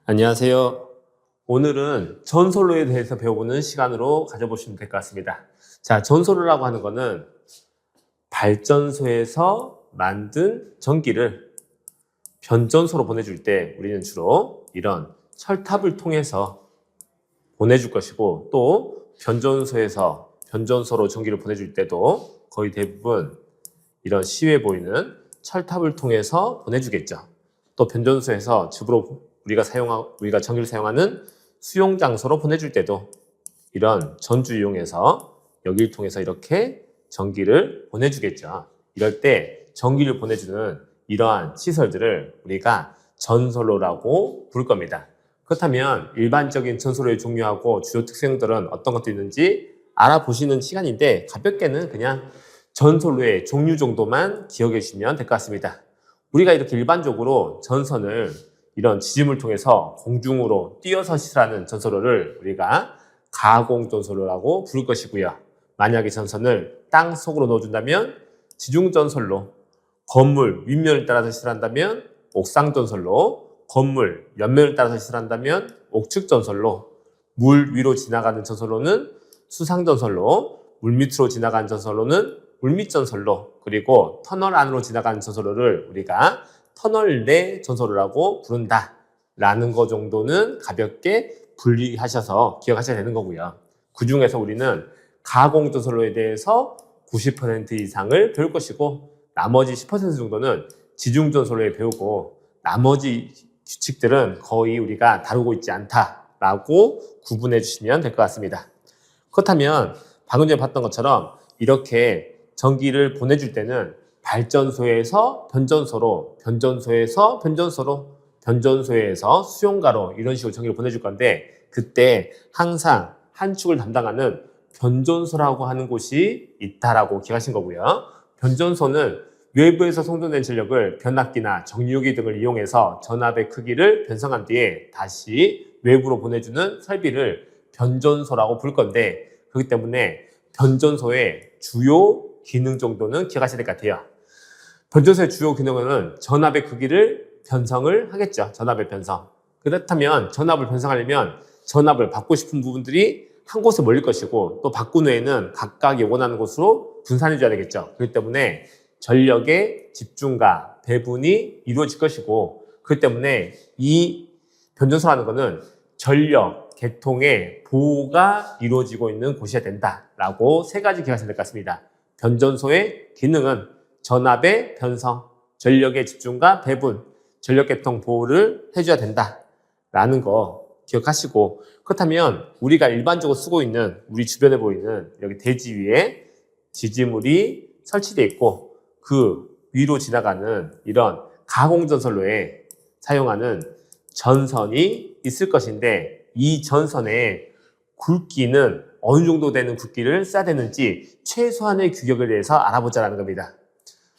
안녕하세요. 오늘은 전솔로에 대해서 배워보는 시간으로 가져보시면 될 것 같습니다. 자, 전솔로라고 하는 거는 발전소에서 만든 전기를 변전소로 보내줄 때 우리는 주로 이런 철탑을 통해서 보내줄 것이고, 또 변전소로 전기를 보내줄 때도 거의 대부분 이런 시외 보이는 철탑을 통해서 보내주겠죠. 또 변전소에서 집으로 우리가 전기를 사용하는 수용 장소로 보내줄 때도 이런 전주 이용해서 여기를 통해서 이렇게 전기를 보내주겠죠. 이럴 때 전기를 보내주는 이러한 시설들을 우리가 전솔로라고 부를 겁니다. 그렇다면 일반적인 전솔로의 종류하고 주요 특성들은 어떤 것도 있는지 알아보시는 시간인데, 가볍게는 그냥 전솔로의 종류 정도만 기억해 주시면 될 것 같습니다. 우리가 이렇게 일반적으로 전선을 이런 지짐을 통해서 공중으로 띄어서 시설하는 전솔로를 우리가 가공전솔로라고 부를 것이고요. 만약에 전선을 땅 속으로 넣어준다면 지중전솔로, 건물 윗면을 따라서 시설한다면 옥상전솔로, 건물 옆면을 따라서 시설한다면 옥측전솔로, 물 위로 지나가는 전솔로는 수상전솔로, 물 밑으로 지나가는 전솔로는 물밑전솔로, 그리고 터널 안으로 지나가는 전솔로를 우리가 터널 내 전솔로라고 부른다 라는 거 정도는 가볍게 분리하셔서 기억하셔야 되는 거고요. 그 중에서 우리는 가공전솔로에 대해서 90% 이상을 배울 것이고, 나머지 10% 정도는 지중전솔로에 배우고, 나머지 규칙들은 거의 우리가 다루고 있지 않다라고 구분해 주시면 될 것 같습니다. 그렇다면 방금 전에 봤던 것처럼 이렇게 전기를 보내줄 때는 발전소에서 변전소로, 변전소에서 변전소로, 변전소에서 수용가로 이런 식으로 전기를 보내줄 건데, 그때 항상 한 축을 담당하는 변전소라고 하는 곳이 있다라고 기억하신 거고요. 변전소는 외부에서 송전된 전력을 변압기나 정유기 등을 이용해서 전압의 크기를 변성한 뒤에 다시 외부로 보내주는 설비를 변전소라고 부를 건데, 그렇기 때문에 변전소의 주요 기능 정도는 기억하셔야 될 것 같아요. 변전소의 주요 기능은 전압의 크기를 변성을 하겠죠. 전압의 변성. 그렇다면 전압을 변성하려면 전압을 받고 싶은 부분들이 한 곳에 몰릴 것이고, 또 바꾼 후에는 각각이 원하는 곳으로 분산해 줘야 되겠죠. 그렇기 때문에 전력의 집중과 배분이 이루어질 것이고, 그렇기 때문에 이 변전소라는 것은 전력, 계통의 보호가 이루어지고 있는 곳이어야 된다라고 세 가지 기억하셔야 될 것 같습니다. 변전소의 기능은 전압의 변성, 전력의 집중과 배분, 전력계통 보호를 해줘야 된다라는 거 기억하시고, 그렇다면 우리가 일반적으로 쓰고 있는 우리 주변에 보이는 여기 대지 위에 지지물이 설치되어 있고, 그 위로 지나가는 이런 가공전솔로에 사용하는 전선이 있을 것인데, 이 전선의 굵기는 어느 정도 되는 굵기를 써야 되는지 최소한의 규격에 대해서 알아보자라는 겁니다.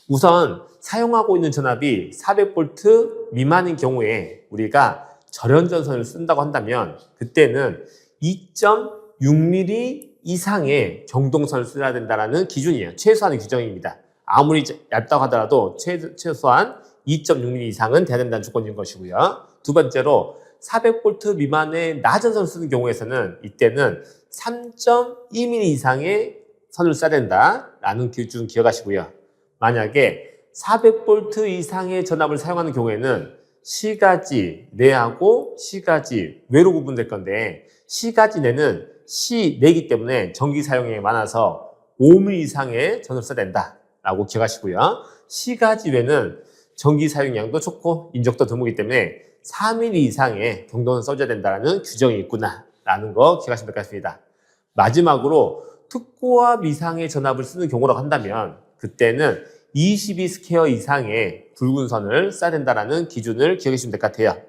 우선 사용하고 있는 전압이 400V 미만인 경우에 우리가 절연전선을 쓴다고 한다면, 그때는 2.6mm 이상의 경동선을 써야 된다는 기준이에요. 최소한의 규정입니다. 아무리 얇다고 하더라도 최소한 2.6mm 이상은 돼야 된다는 조건인 것이고요. 두 번째로 400V 미만의 낮은 선을 쓰는 경우에서는 이때는 3.2mm 이상의 선을 써야 된다라는 기준 기억하시고요. 만약에 400V 이상의 전압을 사용하는 경우에는 시가지 내하고 시가지 외로 구분될 건데, 시가지 내는 시내이기 때문에 전기 사용량이 많아서 5mm 이상의 전을 써야 된다라고 기억하시고요. 시가지 외는 전기 사용량도 적고 인적도 드물기 때문에 4mm 이상의 경동선을 써줘야 된다는 규정이 있구나라는 거 기억하시면 될 것 같습니다. 마지막으로 특고압 이상의 전압을 쓰는 경우라고 한다면, 그때는 22스퀘어 이상의 굵은 선을 써야 된다는 기준을 기억해 주시면 될 것 같아요.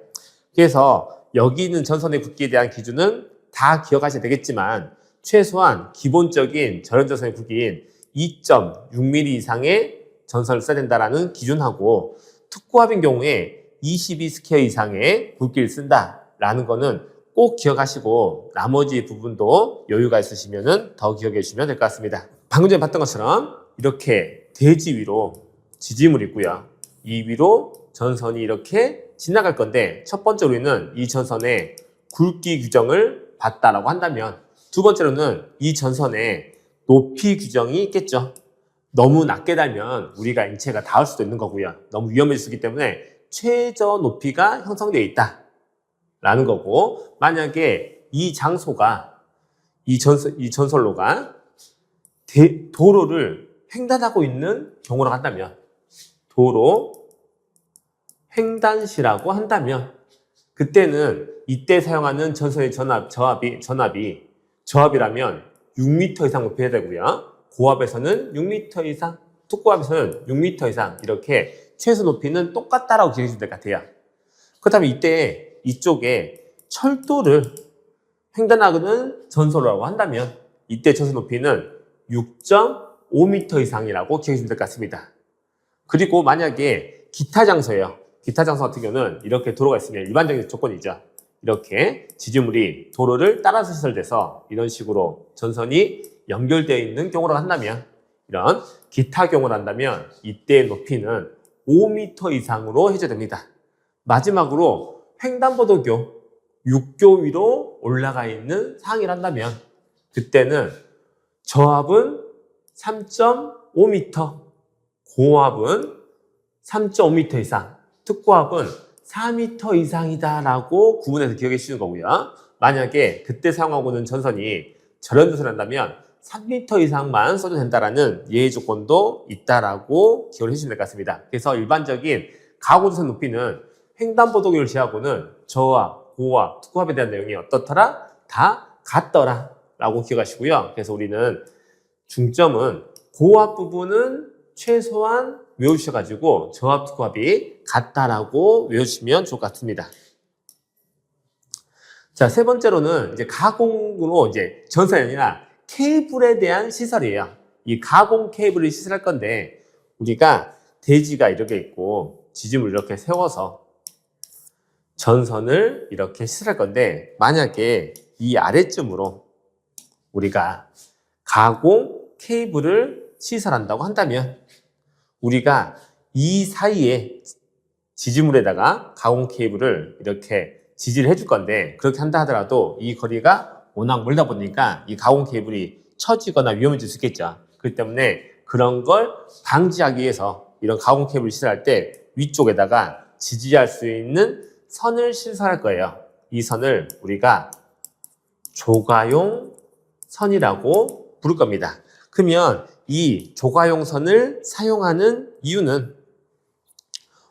그래서 여기 있는 전선의 굵기에 대한 기준은 다 기억하셔야 되겠지만, 최소한 기본적인 절연전선의 굵기인 2.6mm 이상의 전선을 써야 된다는 기준하고, 특고압인 경우에 22스퀘어 이상의 굵기를 쓴다라는 거는 꼭 기억하시고, 나머지 부분도 여유가 있으시면 더 기억해 주시면 될 것 같습니다. 방금 전에 봤던 것처럼 이렇게 대지 위로 지짐을 있고요. 이 위로 전선이 이렇게 지나갈 건데 첫 번째로 우리는 이 전선의 굵기 규정을 봤다라고 한다면 두 번째로는 이 전선의 높이 규정이 있겠죠. 너무 낮게 달면 우리가 인체가 닿을 수도 있는 거고요. 너무 위험해질 수 있기 때문에 최저 높이가 형성되어 있다 라는 거고, 만약에 이 장소가 이 전선로가 도로를 횡단하고 있는 경우라고 한다면, 도로 횡단시라고 한다면 그때는 이때 사용하는 전선의 저압이라면 6m 이상 높여야 되고요. 고압에서는 6m 이상, 특고압에서는 6m 이상, 이렇게 최소 높이는 똑같다라고 기억해 주시면 될 것 같아요. 그렇다면 이때 이쪽에 철도를 횡단하는 전선로라고 한다면 이때 최소 높이는 6.5m 이상이라고 기억해 주시면 될 것 같습니다. 그리고 만약에 기타 장소예요. 기타 장소 같은 경우는 이렇게 도로가 있으면 일반적인 조건이죠. 이렇게 지지물이 도로를 따라서 시설돼서 이런 식으로 전선이 연결되어 있는 경우라고 한다면, 이런 기타 경우를 한다면 이때의 높이는 5m 이상으로 해제됩니다. 마지막으로 횡단보도교 6교 위로 올라가 있는 상황을 한다면 그때는 저압은 3.5m, 고압은 3.5m 이상, 특고압은 4m 이상이다라고 구분해서 기억해 주시는 거고요. 만약에 그때 사용하고는 전선이 저런 전선을 한다면 3m 이상만 써도 된다라는 예외 조건도 있다라고 기억을 해주시면 될 것 같습니다. 그래서 일반적인 가공전선 높이는 횡단보도교를 제외하고는 저압, 고압, 특고압에 대한 내용이 어떻더라? 다 같더라 라고 기억하시고요. 그래서 우리는 중점은 고압 부분은 최소한 외우셔가지고 저압, 특고압이 같다라고 외우시면 좋을 것 같습니다. 자, 세 번째로는 이제 가공으로 이제 전선이 아니라 케이블에 대한 시설이에요. 이 가공 케이블을 시설할 건데 우리가 대지가 이렇게 있고 지짐을 이렇게 세워서 전선을 이렇게 시설할 건데, 만약에 이 아래쯤으로 우리가 가공 케이블을 시설한다고 한다면 우리가 이 사이에 지지물에다가 가공 케이블을 이렇게 지지를 해줄 건데, 그렇게 한다 하더라도 이 거리가 워낙 멀다 보니까 이 가공 케이블이 처지거나 위험해질 수 있겠죠. 그렇기 때문에 그런 걸 방지하기 위해서 이런 가공 케이블을 시설할 때 위쪽에다가 지지할 수 있는 선을 시설할 거예요. 이 선을 우리가 조가용 선이라고 부를 겁니다. 그러면 이 조가용 선을 사용하는 이유는,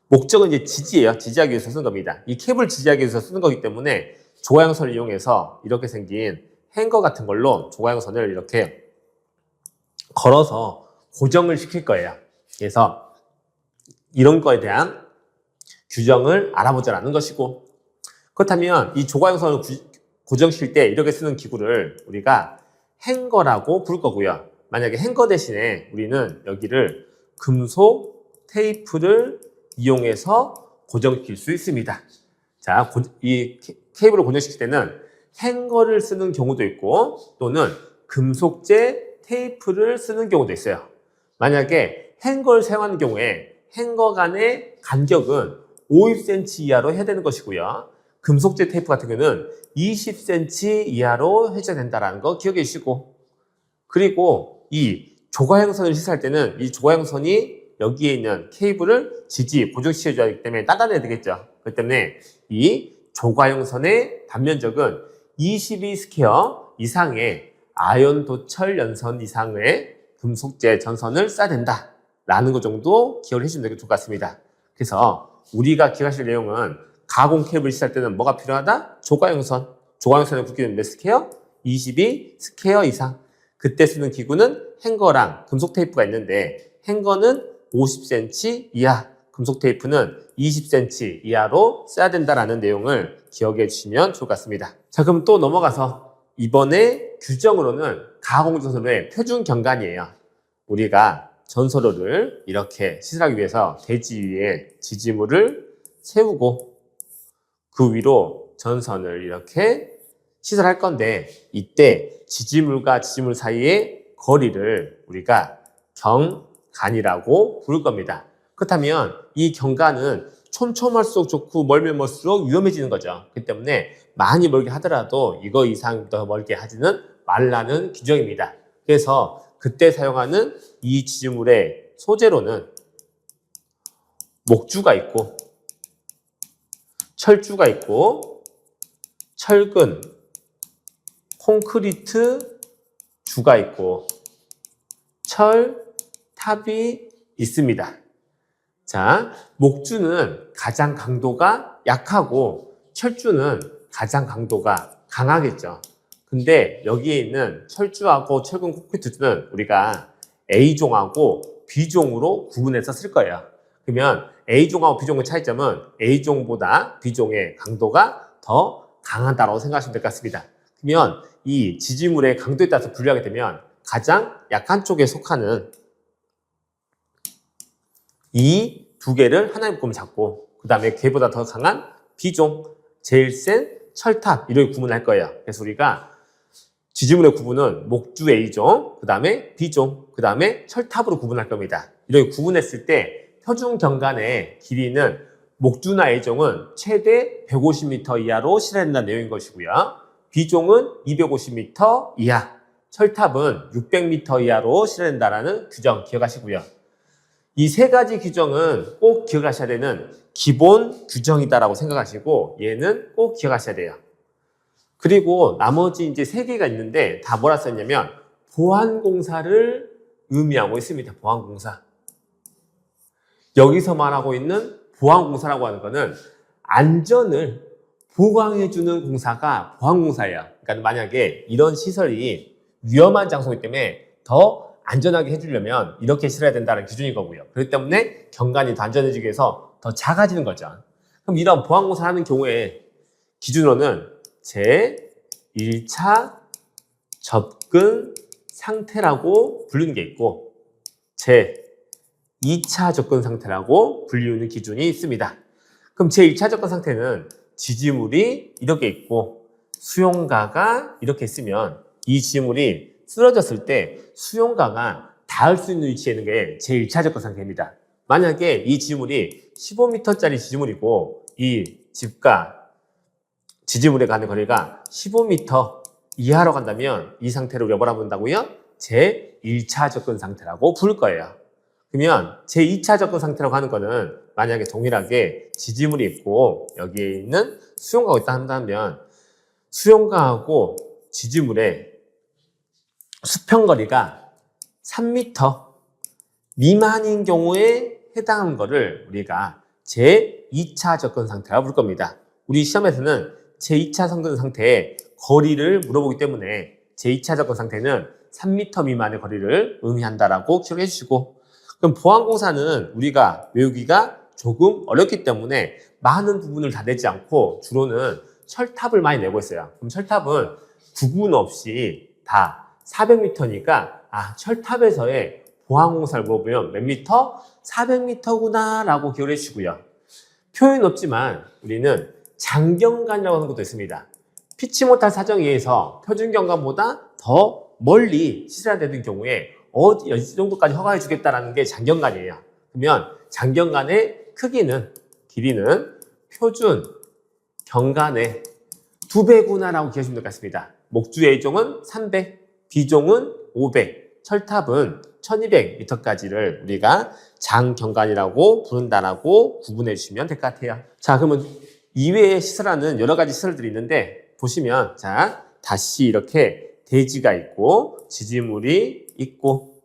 목적은 이제 지지예요. 지지하기 위해서 쓰는 겁니다. 이 캡을 지지하기 위해서 쓰는 거기 때문에 조가용 선을 이용해서 이렇게 생긴 행거 같은 걸로 조가용 선을 이렇게 걸어서 고정을 시킬 거예요. 그래서 이런 거에 대한 규정을 알아보자라는 것이고, 그렇다면 이 조가용 선을 고정시킬 때 이렇게 쓰는 기구를 우리가 행거라고 부를 거고요. 만약에 행거 대신에 우리는 여기를 금속 테이프를 이용해서 고정시킬 수 있습니다. 자, 이 케이블을 고정시킬 때는 행거를 쓰는 경우도 있고 또는 금속재 테이프를 쓰는 경우도 있어요. 만약에 행거를 사용하는 경우에 행거 간의 간격은 50cm 이하로 해야 되는 것이고요. 금속재 테이프 같은 경우는 20cm 이하로 해줘야 된다는 거 기억해 주시고, 그리고 이 조가형선을 시설할 때는 이 조가형선이 여기에 있는 케이블을 고정시켜줘야 하기 때문에 단단해야 되겠죠. 그렇기 때문에 이 조가형선의 단면적은 22스퀘어 이상의 아연 도철 연선 이상의 금속재 전선을 써야 된다라는 것 정도 기억을 해주시면 좋을 것 같습니다. 그래서 우리가 기억하실 내용은 가공 케이블 시설할 때는 뭐가 필요하다? 조가형선. 조가형선의 굵기는 몇 스퀘어? 22스퀘어 이상. 그때 쓰는 기구는 행거랑 금속 테이프가 있는데, 행거는 50cm 이하, 금속 테이프는 20cm 이하로 써야 된다라는 내용을 기억해 주시면 좋을 것 같습니다. 자, 그럼 또 넘어가서 이번에 규정으로는 가공 전선로의 표준 경관이에요. 우리가 전선로를 이렇게 시설하기 위해서 대지 위에 지지물을 세우고 그 위로 전선을 이렇게 시설할 건데, 이때 지지물과 지지물 사이의 거리를 우리가 경간이라고 부를 겁니다. 그렇다면 이 경간은 촘촘할수록 좋고 멀면 멀수록 위험해지는 거죠. 그렇기 때문에 많이 멀게 하더라도 이거 이상 더 멀게 하지는 말라는 규정입니다. 그래서 그때 사용하는 이 지지물의 소재로는 목주가 있고 철주가 있고 철근, 콘크리트 주가 있고 철탑이 있습니다. 자, 목주는 가장 강도가 약하고 철주는 가장 강도가 강하겠죠. 근데 여기에 있는 철주하고 철근 콘크리트는 우리가 A종하고 B종으로 구분해서 쓸 거예요. 그러면 A종하고 B종의 차이점은 A종보다 B종의 강도가 더 강하다고 생각하시면 될 것 같습니다. 그러면 이 지지물의 강도에 따라서 분류하게 되면 가장 약한 쪽에 속하는 이 두 개를 하나의 묶음을 잡고 그 다음에 걔보다 더 강한 B종, 제일 센 철탑 이렇게 구분할 거예요. 그래서 우리가 지지물의 구분은 목주 A종, 그 다음에 B종, 그 다음에 철탑으로 구분할 겁니다. 이렇게 구분했을 때 표준 경관의 길이는 목주나 A종은 최대 150m 이하로 실어야 된다는 내용인 것이고요. B종은 250m 이하, 철탑은 600m 이하로 실어야 된다는 규정 기억하시고요. 이 세 가지 규정은 꼭 기억하셔야 되는 기본 규정이다라고 생각하시고 얘는 꼭 기억하셔야 돼요. 그리고 나머지 이제 세 개가 있는데 다 뭐라 썼냐면 보안공사를 의미하고 있습니다. 보안공사. 여기서 말하고 있는 보안공사라고 하는 거는 안전을 보강해주는 공사가 보안공사예요. 그러니까 만약에 이런 시설이 위험한 장소이기 때문에 더 안전하게 해주려면 이렇게 실어야 된다는 기준인 거고요. 그렇기 때문에 경관이 더 안전해지기 위해서 더 작아지는 거죠. 그럼 이런 보안공사를 하는 경우에 기준으로는 제1차 접근 상태라고 부르는 게 있고 제2차 접근 상태라고 불리우는 기준이 있습니다. 그럼 제1차 접근 상태는 지지물이 이렇게 있고 수용가가 이렇게 있으면 이 지지물이 쓰러졌을 때 수용가가 닿을 수 있는 위치에 있는 게 제1차 접근 상태입니다. 만약에 이 지지물이 15m짜리 지지물이고 이 집과 지지물에 가는 거리가 15m 이하로 간다면 이 상태를 우리가 뭐라 부른다고요? 제1차 접근 상태라고 부를 거예요. 그러면 제2차 접근 상태라고 하는 거는 만약에 동일하게 지지물이 있고 여기에 있는 수용가가 있다 한다면 수용가하고 지지물의 수평거리가 3m 미만인 경우에 해당하는 거를 우리가 제2차 접근 상태라고 부를 겁니다. 우리 시험에서는 제2차 접근 상태의 거리를 물어보기 때문에 제2차 접근 상태는 3m 미만의 거리를 의미한다라고 기억해 주시고, 그럼 보안공사는 우리가 외우기가 조금 어렵기 때문에 많은 부분을 다 내지 않고 주로는 철탑을 많이 내고 있어요. 그럼 철탑은 구분 없이 다 400m니까 철탑에서의 보안공사를 물어보면 몇 미터? 400m구나 라고 기억해 주시고요. 표현 없지만 우리는 장경관이라고 하는 것도 있습니다. 피치 못할 사정에 의해서 표준경관보다 더 멀리 시설해야 되는 경우에 이 정도까지 허가해 주겠다라는 게 장경관이에요. 그러면 장경관의 크기는, 길이는 표준 경관의 2배구나 라고 기억하시면 될 것 같습니다. 목주 A종은 300, B종은 500, 철탑은 1200m까지를 우리가 장경관이라고 부른다라고 구분해 주시면 될 것 같아요. 자, 그러면 이외에 시설하는 여러 가지 시설들이 있는데 보시면 자, 다시 이렇게 대지가 있고 지지물이 있고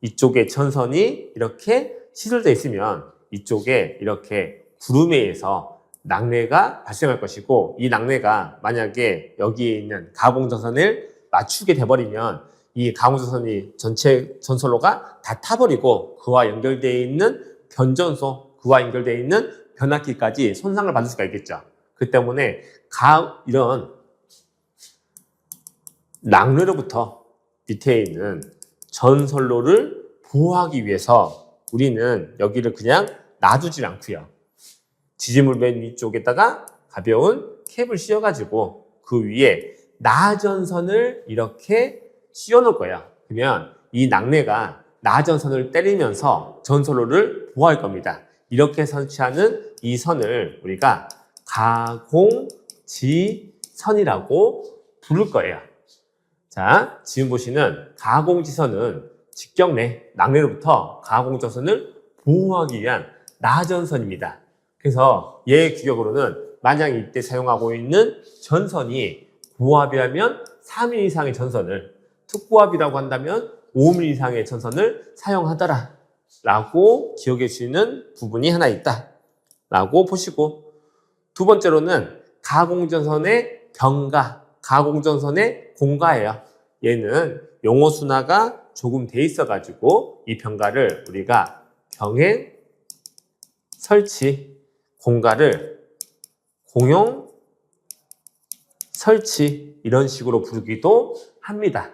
이쪽에 전선이 이렇게 시설되어 있으면 이쪽에 이렇게 구름에 의해서 낙뢰가 발생할 것이고, 이 낙뢰가 만약에 여기에 있는 가공전선을 맞추게 돼버리면 이 가공전선이 전체 전선로가 다 타버리고 그와 연결되어 있는 변전소, 그와 연결되어 있는 변압기까지 손상을 받을 수가 있겠죠. 그 때문에 이런 낙뢰로부터 밑에 있는 전선로를 보호하기 위해서 우리는 여기를 그냥 놔두질 않고요. 지지물 맨 위쪽에다가 가벼운 캡을 씌워가지고 그 위에 나전선을 이렇게 씌워놓을 거예요. 그러면 이 낙뢰가 나전선을 때리면서 전선로를 보호할 겁니다. 이렇게 설치하는 이 선을 우리가 가공지선이라고 부를 거예요. 자, 지금 보시는 가공지선은 직경 내 낙뢰로부터 가공전선을 보호하기 위한 나전선입니다. 그래서 얘의 규격으로는 만약 이때 사용하고 있는 전선이 고압이라면 3mm 이상의 전선을, 특고압이라고 한다면 5mm 이상의 전선을 사용하더라 라고 기억해 주시는 부분이 하나 있다 라고 보시고, 두 번째로는 가공전선의 병가, 가공전선의 공가예요. 얘는 용어 순화가 조금 돼 있어 가지고 이 병가를 우리가 병행 설치, 공가를 공용 설치, 이런 식으로 부르기도 합니다.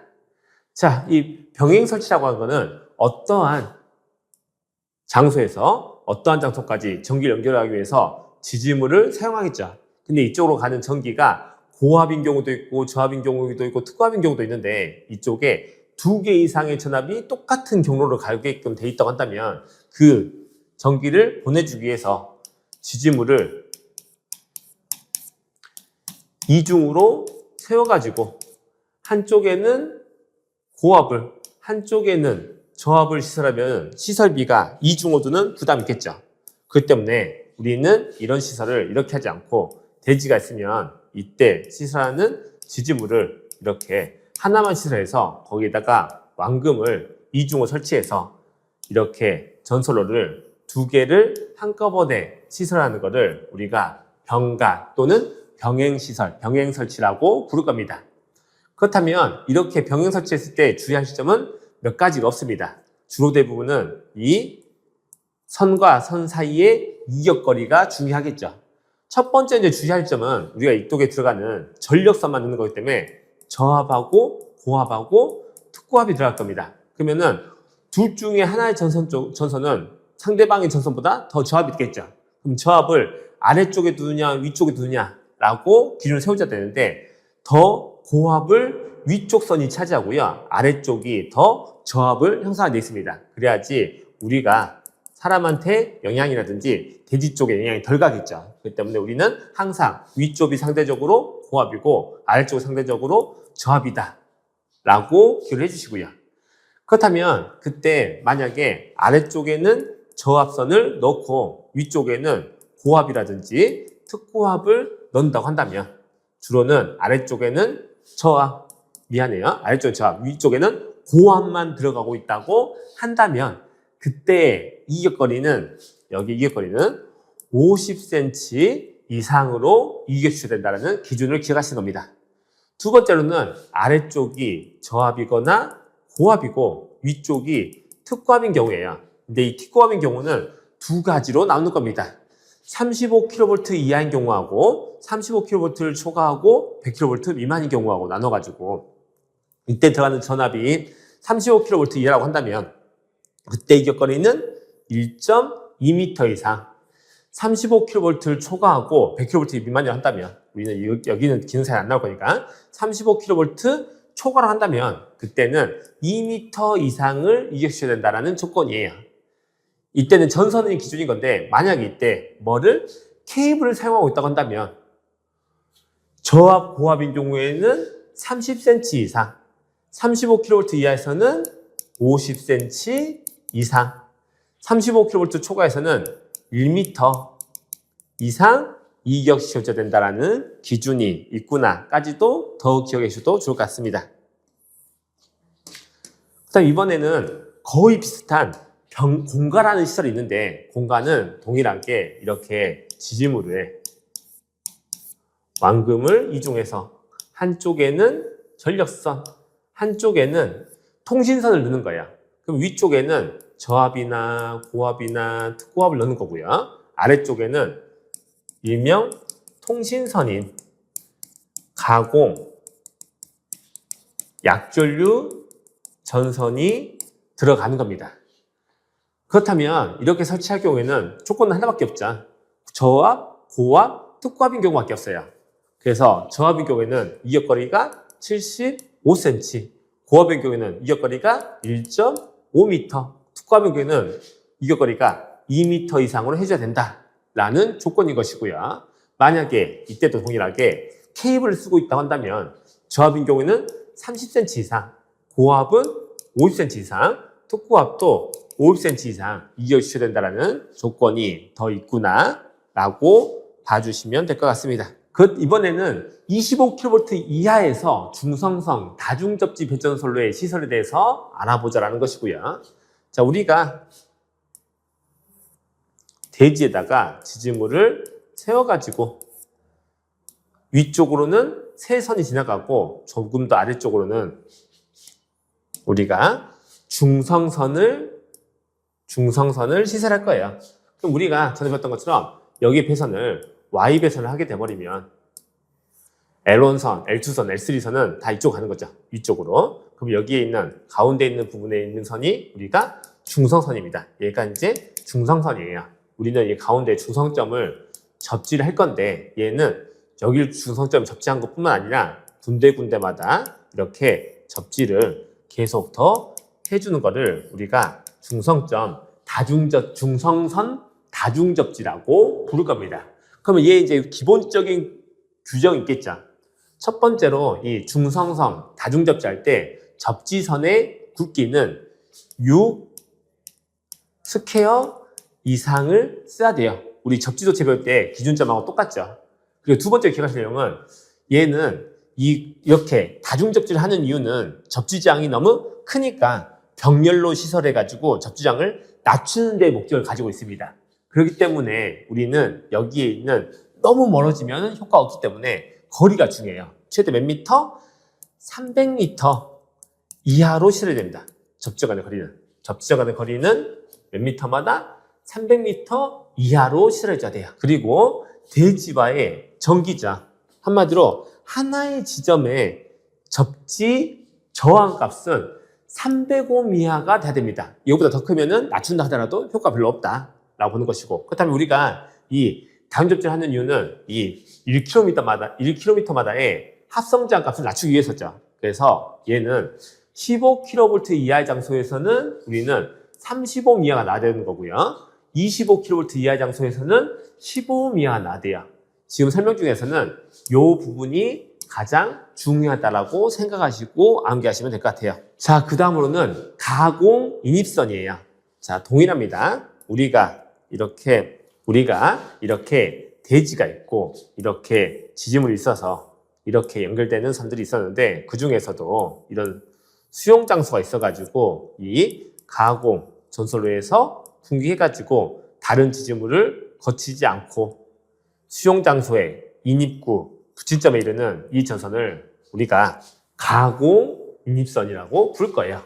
자, 이 병행 설치라고 하는 거는 어떠한 장소에서 어떠한 장소까지 전기를 연결하기 위해서 지지물을 사용하겠죠. 근데 이쪽으로 가는 전기가 고압인 경우도 있고 저압인 경우도 있고 특고압인 경우도 있는데, 이쪽에 2개 이상의 전압이 똑같은 경로로 가게끔 돼 있다고 한다면 그 전기를 보내주기 위해서 지지물을 이중으로 세워가지고 한쪽에는 고압을, 한쪽에는 저압을 시설하면 시설비가 이중호두는 부담이 있겠죠. 그렇기 때문에 우리는 이런 시설을 이렇게 하지 않고 대지가 있으면 이때 시설하는 지지물을 이렇게 하나만 시설해서 거기에다가 완금을 이중호 설치해서 이렇게 전선로를 2개를 한꺼번에 시설하는 것을 우리가 병가 또는 병행시설, 병행설치라고 부를 겁니다. 그렇다면 이렇게 병행 설치했을 때 주의할 시점은 몇 가지가 없습니다. 주로 대부분은 이 선과 선 사이의 이격거리가 중요하겠죠. 첫 번째 이제 주의할 점은 우리가 이쪽에 들어가는 전력선만 넣는 거기 때문에 저압하고 고압하고 특고압이 들어갈 겁니다. 그러면은 둘 중에 하나의 전선은 상대방의 전선보다 더 저압이 있겠죠. 그럼 저압을 아래쪽에 두느냐 위쪽에 두느냐라고 기준을 세우자 되는데, 더 고압을 위쪽 선이 차지하고요, 아래쪽이 더 저압을 형성하게 되어 있습니다. 그래야지 우리가 사람한테 영향이라든지 대지 쪽에 영향이 덜 가겠죠. 그렇기 때문에 우리는 항상 위쪽이 상대적으로 고압이고 아래쪽이 상대적으로 저압이다 라고 기억을 해주시고요. 그렇다면 그때 만약에 아래쪽에는 저압선을 넣고 위쪽에는 고압이라든지 특고압을 넣는다고 한다면, 주로는 아래쪽에는 아래쪽에 저압, 위쪽에는 고압만 들어가고 있다고 한다면 그때 이격거리는, 여기 이격거리는 50cm 이상으로 이격이 된다는 기준을 기억하시는 겁니다. 두 번째로는 아래쪽이 저압이거나 고압이고 위쪽이 특고압인 경우예요. 근데 이 특고압인 경우는 두 가지로 나누는 겁니다. 35kV 이하인 경우하고 35kV를 초과하고 100kV 미만인 경우하고 나눠가지고, 이때 들어가는 전압이 35kV 이하라고 한다면 그때 이격거리는 1.2m 이상, 35kV를 초과하고 100kV 미만이라고 한다면, 우리는 여기는 기능사에 안 나올 거니까 35kV 초과를 한다면 그때는 2m 이상을 이격시켜야 된다는 조건이에요. 이때는 전선의 기준인 건데, 만약에 이때 케이블을 사용하고 있다고 한다면 저압, 고압인 경우에는 30cm 이상, 35kV 이하에서는 50cm 이상, 35kV 초과에서는 1m 이상 이격시켜줘야 된다는 기준이 있구나까지도 더 기억해 주셔도 좋을 것 같습니다. 그다음 이번에는 거의 비슷한 공가라는 시설이 있는데, 공가는 동일하게 이렇게 지지물에 완금을 이중해서 한쪽에는 전력선, 한쪽에는 통신선을 넣는 거예요. 그럼 위쪽에는 저압이나 고압이나 특고압을 넣는 거고요, 아래쪽에는 일명 통신선인 가공 약전류 전선이 들어가는 겁니다. 그렇다면 이렇게 설치할 경우에는 조건은 하나밖에 없죠. 저압, 고압, 특고압인 경우밖에 없어요. 그래서 저압인 경우에는 이격거리가 75cm, 고압인 경우에는 이격거리가 1.5m, 특고압인 경우에는 이격거리가 2m 이상으로 해줘야 된다라는 조건인 것이고요. 만약에 이때도 동일하게 케이블을 쓰고 있다고 한다면 저압인 경우에는 30cm 이상, 고압은 50cm 이상, 특고압도 50cm 이상 이어주셔야 된다는 조건이 더 있구나라고 봐주시면 될 것 같습니다. 이번에는 25kV 이하에서 중성성 다중접지 배전선로의 시설에 대해서 알아보자라는 것이고요. 자, 우리가 대지에다가 지지물을 세워가지고 위쪽으로는 세 선이 지나가고 조금 더 아래쪽으로는 우리가 중성선을 시설할 거예요. 그럼 우리가 전에 봤던 것처럼 여기 배선을 Y 배선을 하게 돼버리면 L1선, L2선, L3선은 다 이쪽 가는 거죠. 위쪽으로. 그럼 여기에 있는 가운데 있는 부분에 있는 선이 우리가 중성선입니다. 얘가 이제 중성선이에요. 우리는 이 가운데 중성점을 접지를 할 건데 얘는 여기를 중성점을 접지한 것뿐만 아니라 군데군데마다 이렇게 접지를 계속 더 해주는 거를 우리가 중성선 다중접지라고 부를 겁니다. 그러면 얘 이제 기본적인 규정이 있겠죠. 첫 번째로 이 중성선 다중접지 할 때 접지선의 굵기는 6 스퀘어 이상을 써야 돼요. 우리 접지도체 배울 때 기준점하고 똑같죠. 그리고 두 번째 기억하실 내용은 얘는 이렇게 다중접지를 하는 이유는 접지장이 너무 크니까 병렬로 시설해가지고 접지장을 낮추는 데 목적을 가지고 있습니다. 그렇기 때문에 우리는 여기에 있는 너무 멀어지면 효과가 없기 때문에 거리가 중요해요. 최대 몇 미터? 300m 이하로 실어야 됩니다. 접지와 간의 거리는. 접지와 간의 거리는 몇 미터마다 300m 이하로 실어줘야 돼요. 그리고 대지와의 전기자. 한마디로 하나의 지점의 접지 저항값은 300옴 이하가 돼야 됩니다. 이거보다 더 크면은 낮춘다 하더라도 효과 별로 없다라고 보는 것이고, 그렇다면 우리가 이 다중접지를 하는 이유는 이 1km마다의 합성저항 값을 낮추기 위해서죠. 그래서 얘는 15kV 이하의 장소에서는 우리는 30옴 이하가 나야 되는 거고요. 25kV 이하의 장소에서는 15옴 이하가 나야 돼요. 지금 설명 중에서는 이 부분이 가장 중요하다라고 생각하시고 암기하시면 될 것 같아요. 자, 그 다음으로는 가공 인입선이에요. 자, 동일합니다. 우리가 이렇게 대지가 있고 이렇게 지지물이 있어서 이렇게 연결되는 선들이 있었는데 그 중에서도 이런 수용 장소가 있어가지고 이 가공 전선로에서 분기해가지고 다른 지지물을 거치지 않고 수용 장소의 인입구 부침점에 이르는 이 전선을 우리가 가공 인입선이라고 부를 거예요.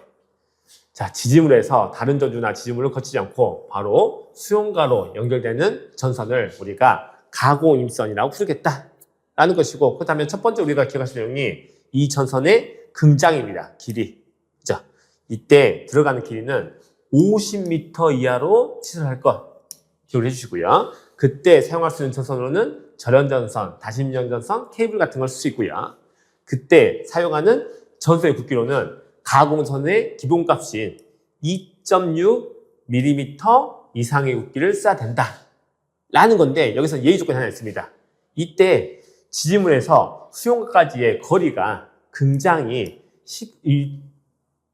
자, 지지물에서 다른 전주나 지지물을 거치지 않고 바로 수용가로 연결되는 전선을 우리가 가공 인입선이라고 부르겠다라는 것이고, 그렇다면 첫 번째 우리가 기억하실 내용이 이 전선의 긍장입니다. 길이. 그죠? 이때 들어가는 길이는 50m 이하로 시설할 것 기억을 해주시고요. 그때 사용할 수 있는 전선으로는 절연전선, 다심연전선, 케이블 같은 걸 쓸 수 있고요. 그때 사용하는 전선의 굵기로는 가공선의 기본값인 2.6mm 이상의 굵기를 써야 된다 라는 건데, 여기서 예의 조건이 하나 있습니다. 이때 지지물에서 수용가까지의 거리가 굉장히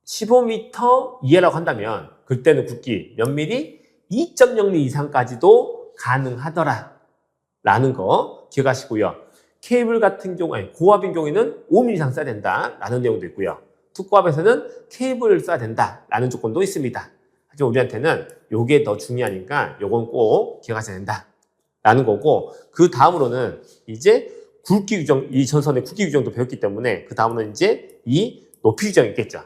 15m 이하라고 한다면 그때는 굵기 몇 미리? 2.0mm 이상까지도 가능하더라 라는 거 기억하시고요. 케이블 같은 경우, 고압인 경우에는 5mm 이상 써야 된다 라는 내용도 있고요. 특고압에서는 케이블을 써야 된다 라는 조건도 있습니다. 하지만 우리한테는 이게 더 중요하니까 이건 꼭 기억하셔야 된다 라는 거고, 그 다음으로는 이제 굵기 규정, 이 전선의 굵기 규정도 배웠기 때문에 그 다음으로는 이제 이 높이 규정이 있겠죠.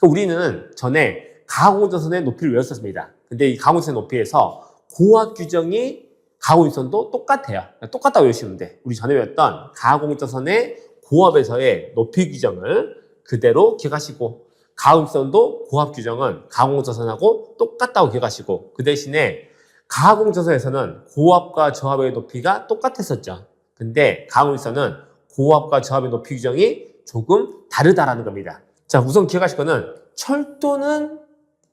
우리는 전에 가공전선의 높이를 외웠었습니다. 근데 이 가공전선의 높이에서 고압 규정이 가공전선도 똑같아요. 똑같다고 외우시면 돼. 우리 전에 배웠던 가공전선의 고압에서의 높이 규정을 그대로 기억하시고, 가공전선도 고압 규정은 가공전선하고 똑같다고 기억하시고, 그 대신에 가공전선에서는 고압과 저압의 높이가 똑같았었죠. 근데 가공전선은 고압과 저압의 높이 규정이 조금 다르다라는 겁니다. 자, 우선 기억하실 거는 철도는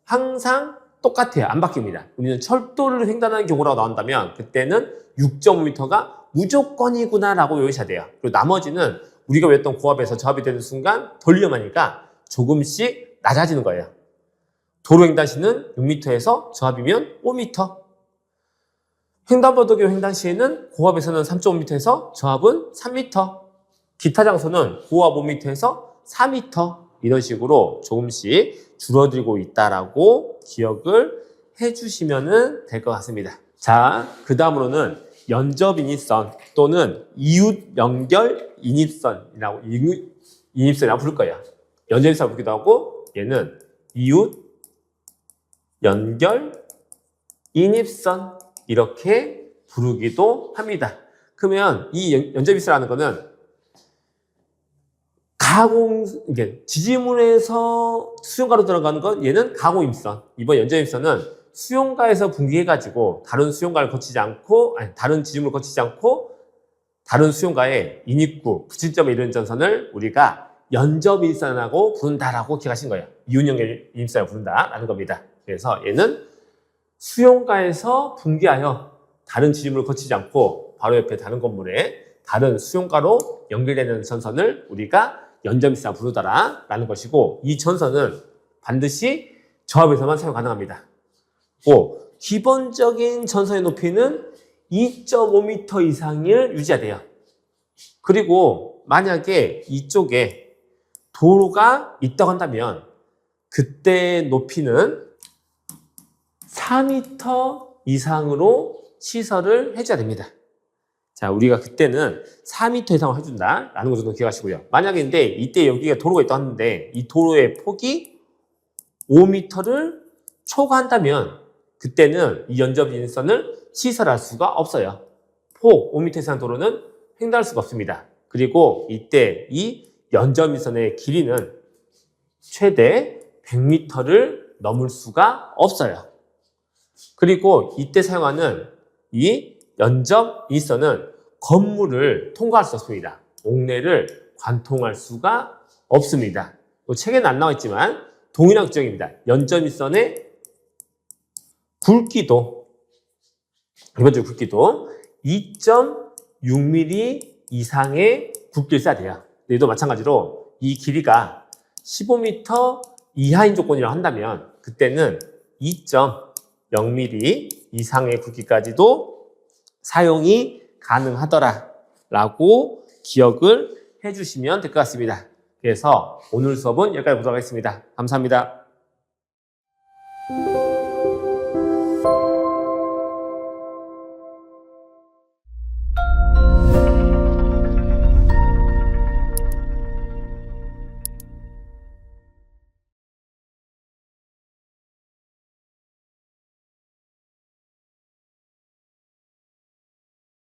항상 똑같아요. 안 바뀝니다. 우리는 철도를 횡단하는 경우라고 나온다면 그때는 6.5m가 무조건이구나라고 외우셔야 돼요. 그리고 나머지는 우리가 외웠던 고압에서 저압이 되는 순간 덜 위험하니까 조금씩 낮아지는 거예요. 도로횡단시는 6m에서 저압이면 5m. 횡단보도교 횡단시에는 고압에서는 3.5m에서 저압은 3m. 기타 장소는 고압 5m에서 4m. 이런 식으로 조금씩 줄어들고 있다라고 기억을 해주시면 될 것 같습니다. 자, 그 다음으로는 연접 인입선 또는 이웃 연결 인입선이라고 부를 거예요. 연접 인입선 부르기도 하고 얘는 이웃 연결 인입선 이렇게 부르기도 합니다. 그러면 이 연접 인입선이라는 거는 이게 지지문에서 수용가로 들어가는 건 얘는 가공임선. 이번 연접임선은 수용가에서 분기해가지고 다른 수용가를 거치지 않고, 다른 지지문을 거치지 않고 다른 수용가의 인입구, 부침점에 이르는 전선을 우리가 연접임선이라고 부른다라고 기억하신 거예요. 이웃연결임선이라고 부른다라는 겁니다. 그래서 얘는 수용가에서 분기하여 다른 지지문을 거치지 않고 바로 옆에 다른 건물에 다른 수용가로 연결되는 전선을 우리가 연접임선이라고 부르더라라는 것이고, 이 전선은 반드시 저압에서만 사용 가능합니다. 기본적인 전선의 높이는 2.5m 이상을 유지해야 돼요. 그리고 만약에 이쪽에 도로가 있다고 한다면 그때 높이는 4m 이상으로 시설을 해줘야 됩니다. 자, 우리가 그때는 4m 이상을 해준다라는 것도 기억하시고요. 만약에 근데 이때 여기가 도로가 있다고 하는데 이 도로의 폭이 5m를 초과한다면 그때는 이 연접 인선을 시설할 수가 없어요. 폭 5m 이상 도로는 횡단할 수가 없습니다. 그리고 이때 이 연접 인선의 길이는 최대 100m를 넘을 수가 없어요. 그리고 이때 사용하는 이 연접 인선은 건물을 통과할 수 없습니다. 옥내를 관통할 수가 없습니다. 책에는 안 나와 있지만 동일한 규정입니다. 연접 인선의 굵기도, 기본적으로 굵기도 2.6mm 이상의 굵기를 써야 돼요. 얘도 마찬가지로 이 길이가 15m 이하인 조건이라고 한다면 그때는 2.0mm 이상의 굵기까지도 사용이 가능하더라라고 기억을 해주시면 될 것 같습니다. 그래서 오늘 수업은 여기까지 보도록 하겠습니다. 감사합니다.